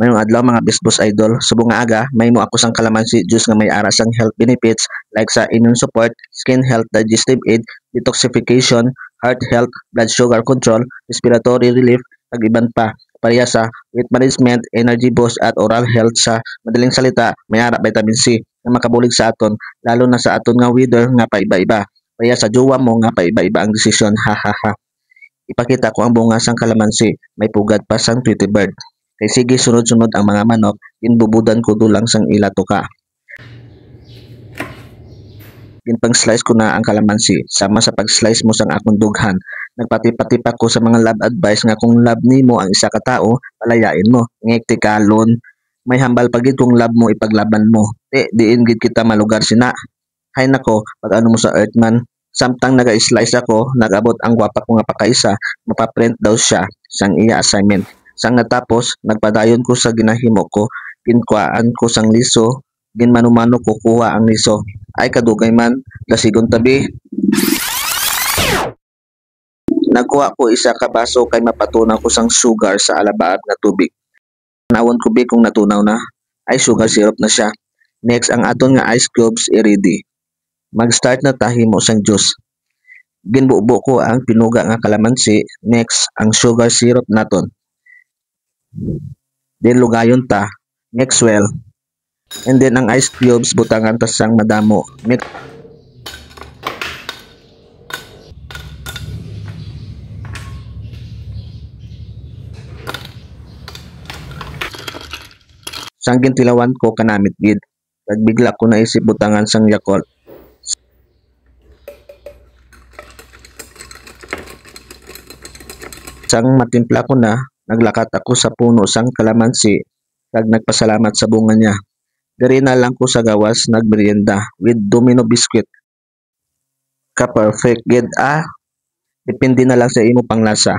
Mayong adlaw mga Bisbos Idol. Subong nga aga, may mo ako sang kalamansi juice nga may ara sang health benefits like sa immune support, skin health, digestive aid, detoxification, heart health, blood sugar control, respiratory relief, ag iban pa. Pareha sa weight management, energy boost at oral health sa madaling salita, may ara vitamin C nga makabulig sa aton lalo na sa aton nga weather nga paiba-iba. Pareha sa jowa mo nga paiba-iba ang desisyon. Ha ha ha. Ipakita ko ang bunga sang kalamansi, may pugad pa sang Tweety Bird. Kay sige sunod-sunod ang mga manok, inbubudan ko dulang sang ilato ka. Ginpang slice ko na ang kalamansi, sama sa pag-slice mo sang akong dughan. Nagpatipatipak ko sa mga lab advice nga kung lab nimo ang isa ka tao, palayain mo. Ngek kalon, may hambal pagid kung lab mo ipaglaban mo. Diin gid kita malugar sina. Hay nako, pag ano mo sa Earthman, samtang naga-slice ako, nag-abot ang gwapa ko nga pakaisa, mapaprint daw siya sang iya assignment. Sang natapos, nagpadayon ko sa ginahimo ko, ginkuhaan ko sang liso, ginmanumano ko kuha ang liso. Ay kadugay man, lasigon tabi. Nagkuha ko isa ka baso kay mapatunaw ko sang sugar sa alabaad nga tubig. Nawon ko bi kung natunaw na, ay sugar syrup na siya. Next, ang aton nga ice cubes i-ready. Mag-start na tahimo sang juice. Ginbubo ko ang pinuga nga kalamansi, next ang sugar syrup naton. Then lugayon ta, mix well. And then ang ice cubes butangan ta sang madamo. Mix. Sang gintilawan ko kanamit gid. Nagbigla ko naisip butangan sang Yakult. Sang matimpla ko na, naglakat ako sa puno sang kalamansi kag nagpasalamat sa bunga niya. Diri na lang ko sa gawas nagmerienda with domino biscuit. Ka perfect gid Depende na lang sa imo panglasa.